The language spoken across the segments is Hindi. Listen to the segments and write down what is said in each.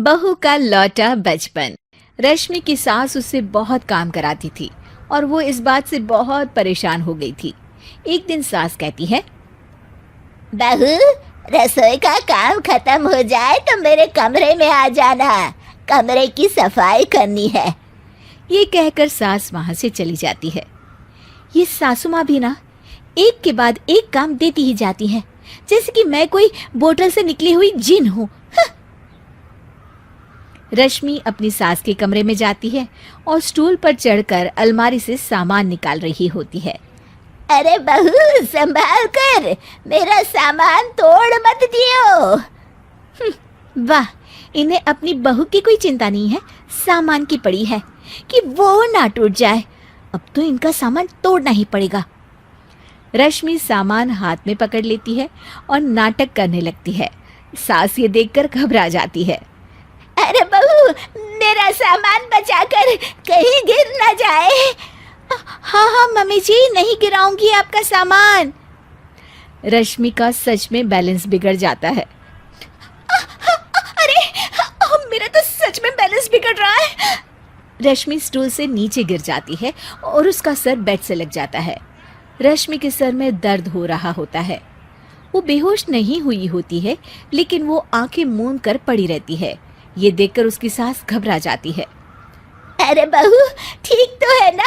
बहू का लौटा बचपन। रश्मि की सास उससे बहुत काम कराती थी और वो इस बात से बहुत परेशान हो गई थी। एक दिन सास कहती है, बहू, रसोई का काम खत्म हो जाए तो मेरे कमरे में आ जाना, कमरे की सफाई करनी है। ये कहकर सास वहां से चली जाती है। ये सासू माँ भी ना एक के बाद एक काम देती ही जाती है, जैसे कि मैं कोई बोतल से निकली हुई जिन हूँ। रश्मि अपनी सास के कमरे में जाती है और स्टूल पर चढ़कर अलमारी से सामान निकाल रही होती है। अरे बहू, संभाल कर, मेरा सामान तोड़ मत दियो। वाह, इन्हें अपनी बहू की कोई चिंता नहीं है, सामान की पड़ी है कि वो ना टूट जाए। अब तो इनका सामान तोड़ना ही पड़ेगा। रश्मि सामान हाथ में पकड़ लेती है और नाटक करने लगती है। सास ये देखकर घबरा जाती है। अरे बहू, मेरा सामान बचाकर कहीं गिर न जाए। हाँ हाँ मम्मी जी, नहीं गिराऊंगी आपका सामान। रश्मि का सच में बैलेंस बिगड़ जाता है। अरे मेरा तो सच में बैलेंस बिगड़ रहा है। रश्मि स्टूल से नीचे गिर जाती है और उसका सर बेड से लग जाता है। रश्मि के सर में दर्द हो रहा होता है। वो बेहोश नहीं हुई होती है, लेकिन वो आंखें मूंद कर पड़ी रहती है। ये देखकर उसकी सास घबरा जाती है। अरे बहू, ठीक तो है ना?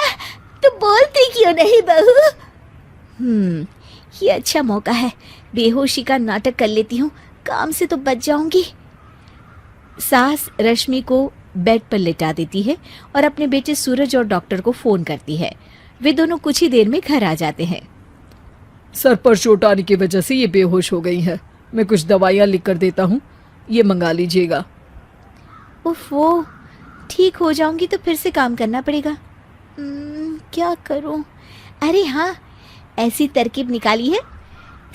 तू बोलती क्यों नहीं बहू? ये अच्छा मौका है, बेहोशी का नाटक कर लेती हूँ, काम से तो बच जाऊंगी। सास रश्मि को बेड पर लेटा देती है और अपने बेटे सूरज और डॉक्टर को फोन करती है। वे दोनों कुछ ही देर में घर आ जाते हैं। सर पर चोट आने की वजह से ये बेहोश हो गई है। मैं कुछ दवाइयाँ लिख कर देता हूँ, ये मंगा लीजिएगा। उफ, वो ठीक हो जाऊंगी तो फिर से काम करना पड़ेगा। क्या करूं? अरे हाँ, ऐसी तरकीब निकाली है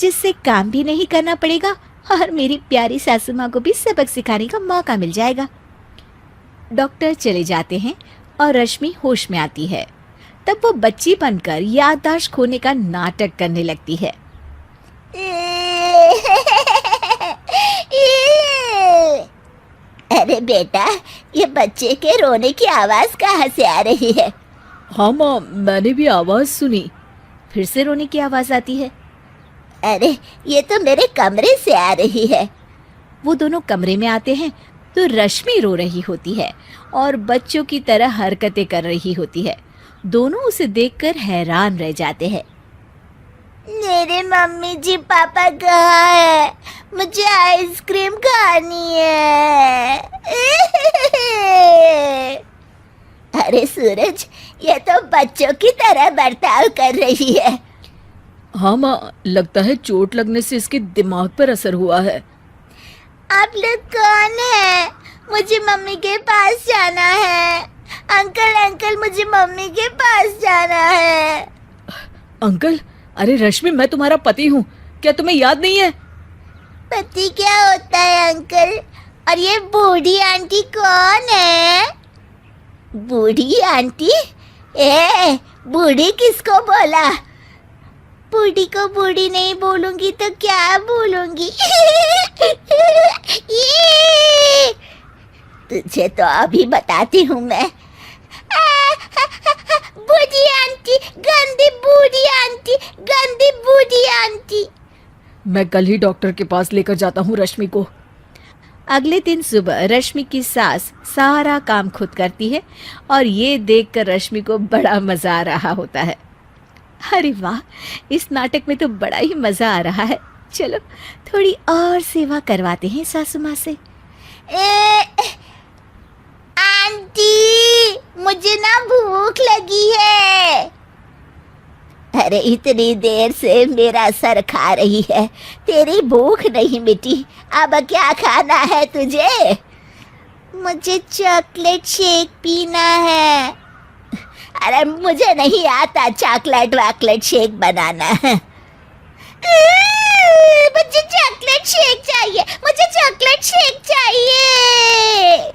जिससे काम भी नहीं करना पड़ेगा और मेरी प्यारी सासू माँ को भी सबक सिखाने का मौका मिल जाएगा। डॉक्टर चले जाते हैं और रश्मि होश में आती है। तब वो बच्ची बनकर याददाश्त खोने का नाटक करने लगती है। अरे बेटा, ये बच्चे के रोने की आवाज कहाँ से आ रही है? हाँ माँ, मैंने भी आवाज़ सुनी। फिर से रोने की आवाज आती है। अरे, ये तो मेरे कमरे से आ रही है। वो दोनों कमरे में आते हैं तो रश्मि रो रही होती है और बच्चों की तरह हरकतें कर रही होती है। दोनों उसे देखकर हैरान रह जाते हैं। मेरे मम्मी जी पापा कहाँ है? मुझे आइसक्रीम खानी है। अरे सूरज, ये तो बच्चों की तरह बर्ताव कर रही है। हाँ माँ, लगता है चोट लगने से इसके दिमाग पर असर हुआ है। आप लोग कौन है? मुझे मम्मी के पास जाना है। अंकल अंकल, मुझे मम्मी के पास जाना है। अंकल? अरे रश्मि, मैं तुम्हारा पति हूँ, क्या तुम्हें याद नहीं है? पति क्या होता है अंकल? और ये बूढ़ी आंटी कौन है? बूढ़ी आंटी? बूढ़ी किसको बोला? बूढ़ी को बूढ़ी नहीं बोलूंगी तो क्या बोलूंगी? तुझे तो अभी बताती हूँ मैं। बूढ़ी आंटी, गंदी बूढ़ी आंटी, गंदी बूढ़ी आंटी। मैं कल ही डॉक्टर के पास लेकर जाता हूँ रश्मि को। अगले दिन सुबह रश्मि की सास सारा काम खुद करती है और ये देखकर रश्मि को बड़ा मजा आ रहा होता है। अरे वाह, इस नाटक में तो बड़ा ही मजा आ रहा है। चलो थोड़ी और सेवा करवाते हैं सासू माँ से। आंटी, मुझे ना भूख लगी है। अरे इतनी देर से मेरा सर खा रही है, तेरी भूख नहीं मिटी। अब क्या खाना है तुझे? मुझे चॉकलेट शेक पीना है। अरे मुझे नहीं आता चॉकलेट वाकलेट शेक बनाना। मुझे चॉकलेट शेक चाहिए, मुझे चॉकलेट शेक चाहिए।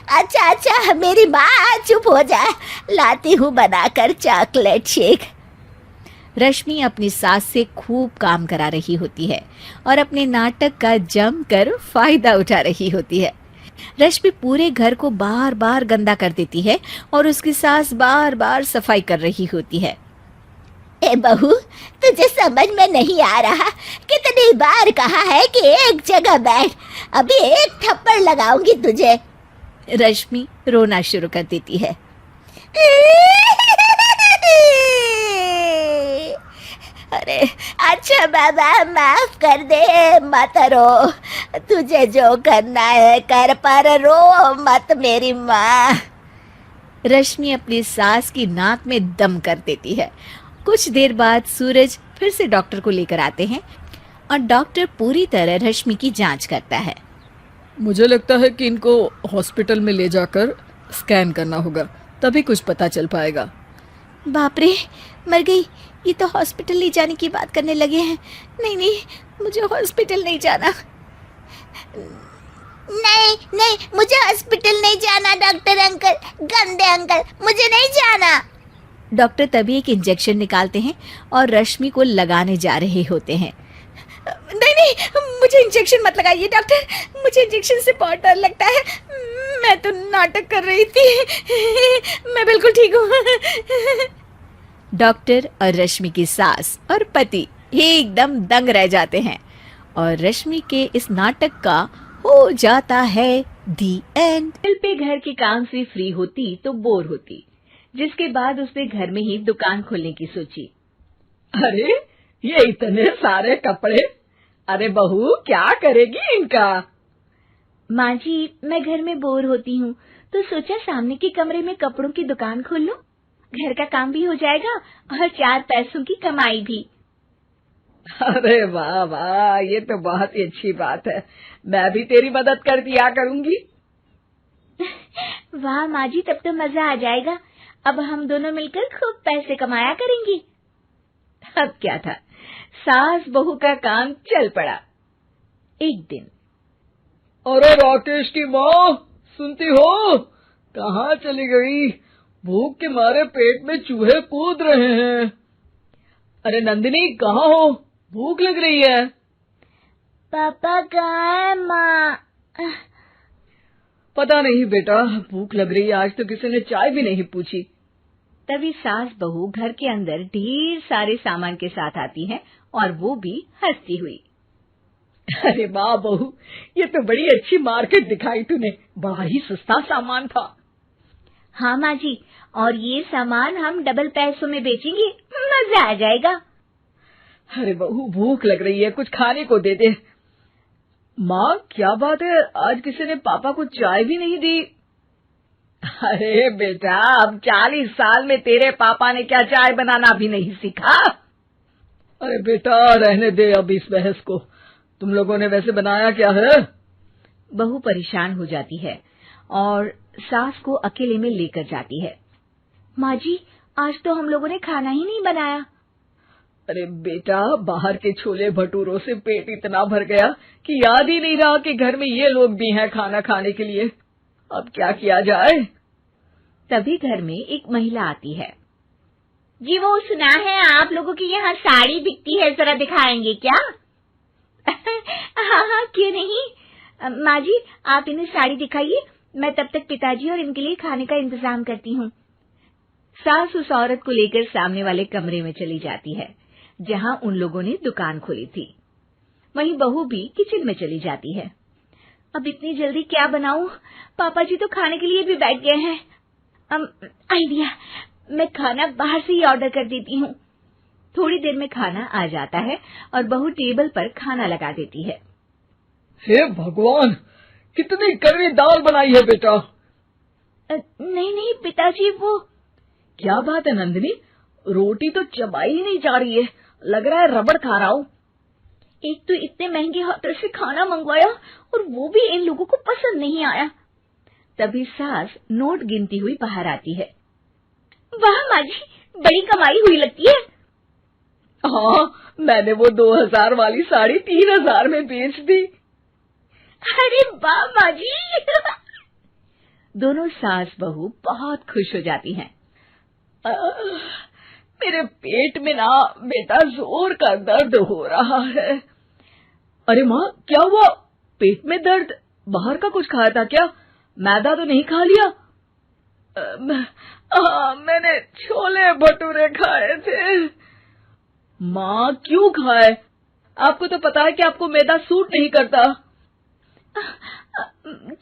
अच्छा अच्छा, मेरी माँ चुप हो जा, लाती हूँ बनाकर चॉकलेट शेक। रश्मि अपनी सास से खूब काम करा रही होती है और अपने नाटक का जमकर फायदा उठा रही होती है। रश्मि पूरे घर को बार बार गंदा कर देती है और उसकी सास बार बार सफाई कर रही होती है। ए बहू, तुझे समझ में नहीं आ रहा? कितनी बार कहा है कि एक जगह बैठ, अभी एक थप्पड़ लगाऊंगी तुझे। रश्मि रोना शुरू कर देती है। अरे अच्छा बाबा, माफ कर दे, मत रो। तुझे जो करना है कर, पर रो मत मेरी माँ। रश्मि अपनी सास की नाक में दम कर देती है। कुछ देर बाद सूरज फिर से डॉक्टर को लेकर आते हैं और डॉक्टर पूरी तरह रश्मि की जांच करता है। मुझे लगता है कि इनको हॉस्पिटल में ले जाकर स्कैन करना होगा, तभी कुछ पता चल पाएगा। बाप रे, मर गई। ये तो हॉस्पिटल ले जाने की बात करने लगे हैं। नहीं नहीं, मुझे हॉस्पिटल नहीं जाना। नहीं नहीं, मुझे हॉस्पिटल नहीं जाना डॉक्टर अंकल, गंदे अंकल, मुझे नहीं जाना। डॉक्टर तभी एक इंजेक्शन निकालते हैं और रश्मि को लगाने जा रहे होते हैं। नहीं नहीं, मुझे इंजेक्शन मत लगाइए डॉक्टर, मुझे इंजेक्शन से बहुत डर लगता है। मैं तो नाटक कर रही थी, मैं बिल्कुल ठीक हूँ। डॉक्टर और रश्मि की सास और पति एकदम दंग रह जाते हैं और रश्मि के इस नाटक का हो जाता है दी एंड। दिल पे घर के काम से फ्री होती तो बोर होती, जिसके बाद उसने घर में ही दुकान खोलने की सोची। अरे ये इतने सारे कपड़े, अरे बहू क्या करेगी इनका? माँ जी, मैं घर में बोर होती हूँ तो सोचा सामने के कमरे में कपड़ों की दुकान खोल लो, घर का काम भी हो जाएगा और 4 पैसों की कमाई भी। अरे वाह वाह, ये तो बहुत ही अच्छी बात है, मैं भी तेरी मदद कर दिया करूंगी। वाह माँ जी, तब तो मजा आ जाएगा। अब हम दोनों मिलकर खूब पैसे कमाया करेंगे। अब क्या था, सास बहू का काम चल पड़ा। एक दिन, अरे राकेश की माँ, सुनती हो? कहाँ चली गई? भूख के मारे पेट में चूहे कूद रहे हैं। अरे नंदिनी, कहाँ हो? भूख लग रही है। पापा कहाँ है माँ? पता नहीं बेटा, भूख लग रही है, आज तो किसी ने चाय भी नहीं पूछी। तभी सास बहू घर के अंदर ढेर सारे सामान के साथ आती है और वो भी हंसती हुई। अरे वाह बहू, ये तो बड़ी अच्छी मार्केट दिखाई तूने, बड़ा ही सस्ता सामान था। हाँ माँ जी, और ये सामान हम डबल पैसों में बेचेंगे, मजा आ जाएगा। अरे बहू, भूख लग रही है, कुछ खाने को दे दे। माँ क्या बात है, आज किसी ने पापा को चाय भी नहीं दी? अरे बेटा, अब 40 साल में तेरे पापा ने क्या चाय बनाना भी नहीं सीखा? अरे बेटा रहने दे अब इस बहस को, तुम लोगों ने वैसे बनाया क्या है? बहू परेशान हो जाती है और सास को अकेले में लेकर जाती है। माँ जी, आज तो हम लोगों ने खाना ही नहीं बनाया। अरे बेटा, बाहर के छोले भटूरों से पेट इतना भर गया कि याद ही नहीं रहा कि घर में ये लोग भी हैं खाना खाने के लिए। अब क्या किया जाए? तभी घर में एक महिला आती है। जी वो सुना है आप लोगों की यहाँ साड़ी बिकती है, जरा दिखाएंगे क्या? हाँ हाँ, क्यों नहीं। माँ जी, आप इन्हें साड़ी दिखाइए, मैं तब तक पिताजी और इनके लिए खाने का इंतजाम करती हूँ। सास उस औरत को लेकर सामने वाले कमरे में चली जाती है जहाँ उन लोगों ने दुकान खोली थी। वहीं बहू भी किचन में चली जाती है। अब इतनी जल्दी क्या बनाऊं? पापा जी तो खाने के लिए भी बैठ गए हैं। आइडिया, मैं खाना बाहर से ही ऑर्डर कर देती हूँ। थोड़ी देर में खाना आ जाता है और बहू टेबल पर खाना लगा देती है। हे भगवान, कितनी कड़वी दाल बनाई है बेटा। नहीं नहीं पिताजी, वो क्या बात है नंदिनी, रोटी तो चबाई ही नहीं जा रही है, लग रहा है रबड़ खा रहा हूँ। एक तो इतने महंगे होटल से खाना मंगवाया और वो भी इन लोगों को पसंद नहीं आया। तभी सास नोट गिनती हुई बाहर आती है। वाह माँ जी, बड़ी कमाई हुई लगती है। हाँ, मैंने वो 2000 वाली साड़ी 3000 में बेच दी। अरे वाह माँ जी। दोनों सास बहू बहुत खुश हो जाती हैं। मेरे पेट में ना बेटा जोर का दर्द हो रहा है। अरे माँ, क्या हुआ? पेट में दर्द? बाहर का कुछ खाया था क्या? मैदा तो नहीं खा लिया? मैंने छोले भटूरे खाए थे। माँ, क्यों खाए? आपको तो पता है कि आपको मैदा सूट नहीं करता।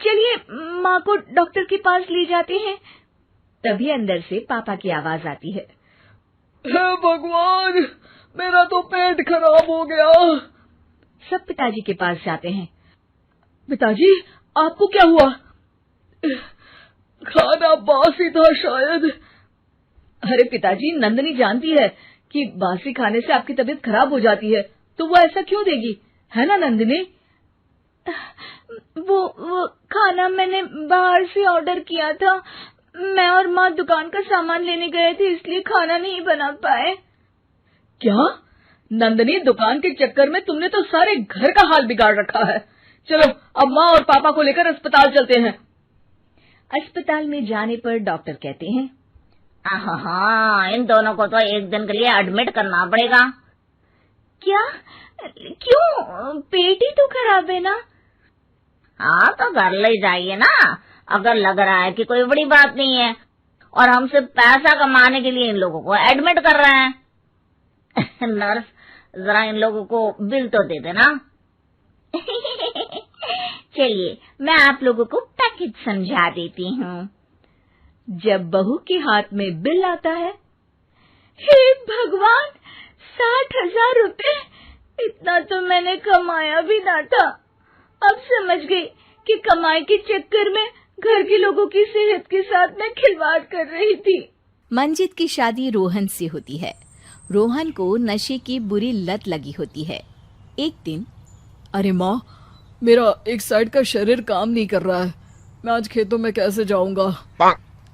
चलिए माँ को डॉक्टर के पास ले जाते हैं। तभी अंदर से पापा की आवाज आती है। हे भगवान, मेरा तो पेट खराब हो गया। सब पिताजी के पास जाते हैं। पिताजी, आपको क्या हुआ? खाना बासी था शायद। अरे पिताजी, नंदनी जानती है कि बासी खाने से आपकी तबीयत खराब हो जाती है, तो वो ऐसा क्यों देगी, है ना नंदिनी? वो खाना मैंने बाहर से ऑर्डर किया था। मैं और माँ दुकान का सामान लेने गए थे, इसलिए खाना नहीं बना पाए। क्या नंदनी, दुकान के चक्कर में तुमने तो सारे घर का हाल बिगाड़ रखा है। चलो अब माँ और पापा को लेकर अस्पताल चलते हैं। अस्पताल में जाने पर डॉक्टर कहते हैं, हाँ, इन दोनों को तो एक दिन के लिए एडमिट करना पड़ेगा। क्या? क्यों? पेट ही तो खराब है ना। हाँ, तो घर ले जाइए ना, अगर लग रहा है कि कोई बड़ी बात नहीं है और हम सिर्फ पैसा कमाने के लिए इन लोगों को एडमिट कर रहे हैं। नर्स, जरा इन लोगों को बिल तो दे देना। चलिए, मैं आप लोगों को पैकेज समझा देती हूँ। जब बहू के हाथ में बिल आता है, हे भगवान, 60,000 रुपए! इतना तो मैंने कमाया भी ना था। अब समझ गई कि कमाई के चक्कर में घर के लोगों की सेहत के साथ मैं खिलवाड़ कर रही थी। मंजित की शादी रोहन से होती है। रोहन को नशे की बुरी लत लगी होती है। एक दिन, अरे माँ, मेरा एक साइड का शरीर काम नहीं कर रहा है। मैं आज खेतों में कैसे जाऊंगा?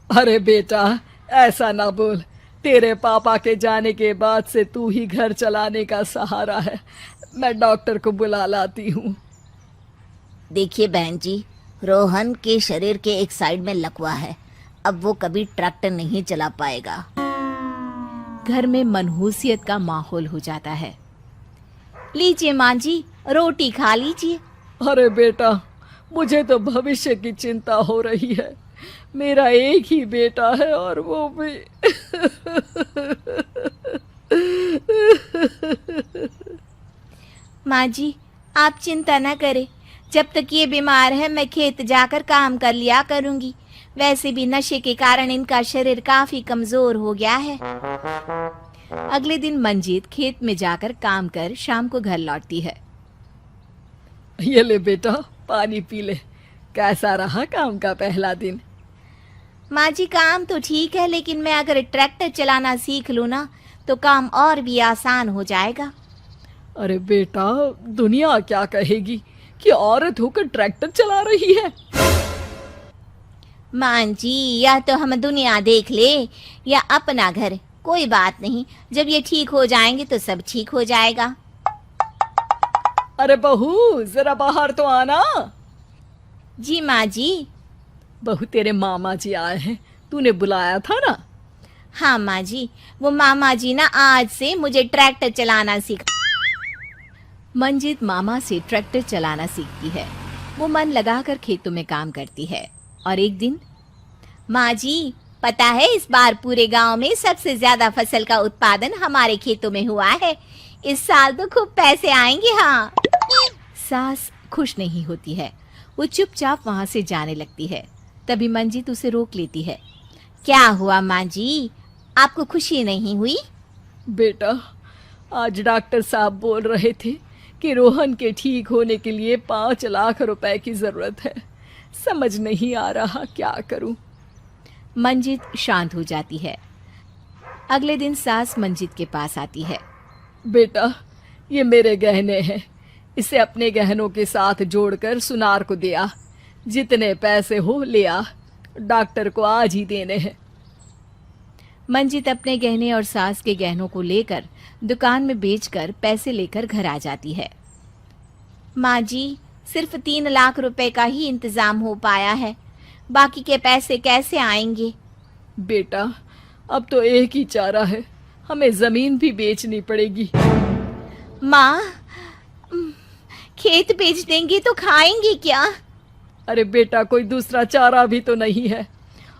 अरे बेटा, ऐसा ना बोल। तेरे पापा के जाने के बाद से तू ही घर चलाने का सहारा है। मैं डॉक्टर को बुला लाती हूँ। देखिए बहन जी, रोहन के शरीर के एक साइड में लकवा है। अब वो कभी ट्रैक्टर नहीं चला पाएगा। घर में मनहूसियत का माहौल हो जाता है। लीजिए माँ जी, रोटी खा लीजिए। अरे बेटा, मुझे तो भविष्य की चिंता हो रही है। मेरा एक ही बेटा है और वो भी। माँ जी, आप चिंता न करें। जब तक ये बीमार है, मैं खेत जाकर काम कर लिया करूंगी। वैसे भी नशे के कारण इनका शरीर काफी कमजोर हो गया है। अगले दिन मंजीत खेत में जाकर काम कर शाम को घर लौटती है। ये ले बेटा, पानी पी ले। कैसा रहा काम का पहला दिन? माँ जी, काम तो ठीक है, लेकिन मैं अगर ट्रैक्टर चलाना सीख लूँ ना, तो काम और भी आसान हो जाएगा। अरे बेटा, दुनिया क्या कहेगी कि औरत होकर ट्रैक्टर चला रही है। माँ जी, या तो हम दुनिया देख ले या अपना घर, कोई बात नहीं। जब ये ठीक हो जाएंगे तो सब ठीक हो जाएगा। अरे बहू, जरा बाहर तो आना। जी माँ जी। बहू, तेरे मामा जी आए हैं, तूने बुलाया था ना? हाँ माँ जी, वो मामा जी ना आज से मुझे ट्रैक्टर चलाना सीखा। मंजित मामा से ट्रैक्टर चलाना सीखती है। वो मन लगाकर खेतों में काम करती है। और एक दिन, माँ जी, पता है इस बार पूरे गांव में सबसे ज्यादा फसल का उत्पादन हमारे खेतों में हुआ है। इस साल तो खूब पैसे आएंगे। हाँ। सास खुश नहीं होती है। वो चुपचाप वहां से जाने लगती है। तभी मंजित उसे रोक लेती है। क्या हुआ माँ जी, आपको खुशी नहीं हुई? बेटा, आज डॉक्टर साहब बोल रहे थे कि रोहन के ठीक होने के लिए 5 लाख रुपए की जरूरत है। समझ नहीं आ रहा क्या करूं। मंजित शांत हो जाती है। अगले दिन सास मंजित के पास आती है। बेटा, ये मेरे गहने हैं। इसे अपने गहनों के साथ जोड़कर सुनार को दे आ। जितने पैसे हो ले आ। डॉक्टर को आज ही देने हैं। मंजित अपने गहने और सास के गहनों को लेकर दुकान में बेचकर पैसे लेकर घर आ जाती है। माँ जी, सिर्फ 3 लाख रुपए का ही इंतजाम हो पाया है। बाकी के पैसे कैसे आएंगे? बेटा, अब तो एक ही चारा है। हमें जमीन भी बेचनी पड़ेगी। माँ, खेत बेच देंगे तो खाएंगे क्या? अरे बेटा, कोई दूसरा चारा भी तो नहीं है।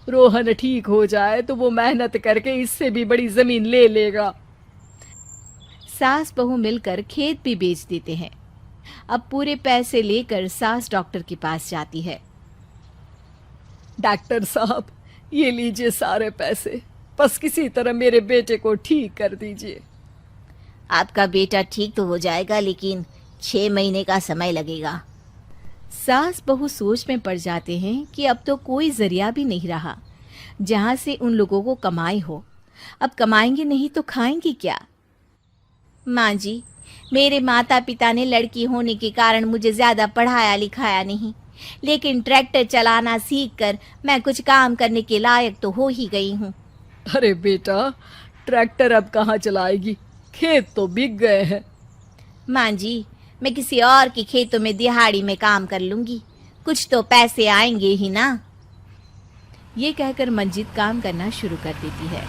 रोहन ठीक हो जाए तो वो मेहनत करके इससे भी बड़ी जमीन ले लेगा। सास बहू मिलकर खेत भी बेच देते हैं। अब पूरे पैसे लेकर सास डॉक्टर के पास जाती है। डॉक्टर साहब, ये लीजिए सारे पैसे, बस किसी तरह मेरे बेटे को ठीक कर दीजिए। आपका बेटा ठीक तो हो जाएगा, लेकिन 6 महीने का समय लगेगा। सास बहू सोच में पड़ जाते हैं कि अब तो कोई जरिया भी नहीं रहा जहां से उन लोगों को कमाई हो। अब कमाएंगे नहीं तो खाएंगे क्या? माँ जी, मेरे माता पिता ने लड़की होने के कारण मुझे ज्यादा पढ़ाया लिखाया नहीं, लेकिन ट्रैक्टर चलाना सीखकर मैं कुछ काम करने के लायक तो हो ही गई हूँ। अरे बेटा, ट्रैक्टर अब कहाँ चलाएगी, खेत तो बिक गए हैं। माँ जी, मैं किसी और के खेतों में दिहाड़ी में काम कर लूंगी, कुछ तो पैसे आएंगे ही ना। ये कहकर मंजीत काम करना शुरू कर देती है।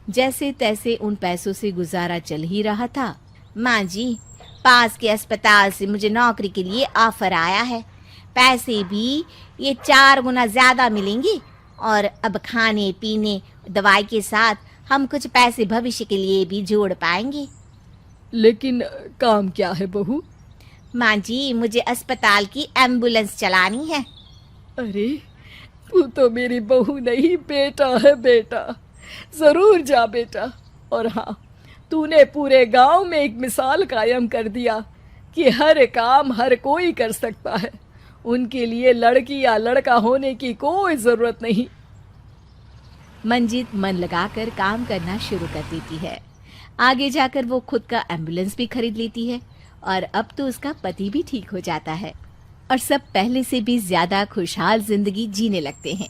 जैसे तैसे उन पैसों से गुजारा चल ही रहा था। माँ जी, पास के अस्पताल से मुझे नौकरी के लिए ऑफर आया है। पैसे भी ये 4 गुना ज्यादा मिलेंगे, और अब खाने पीने दवाई के साथ हम कुछ पैसे भविष्य के लिए भी जोड़ पाएंगे। लेकिन काम क्या है बहू? माँ जी, मुझे अस्पताल की एम्बुलेंस चलानी है। अरे, तू तो मेरी बहू नहीं, बेटा है बेटा। जरूर जा बेटा। और हाँ, तूने पूरे गांव में एक मिसाल कायम कर दिया कि हर काम हर कोई कर सकता है। उनके लिए लड़की या लड़का होने की कोई जरूरत नहीं। मंजीत मन लगाकर काम करना शुरू कर देती है। आगे जाकर वो खुद का एम्बुलेंस भी खरीद लेती है, और अब तो उसका पति भी ठीक हो जाता है और सब पहले से भी ज्यादा खुशहाल जिंदगी जीने लगते हैं।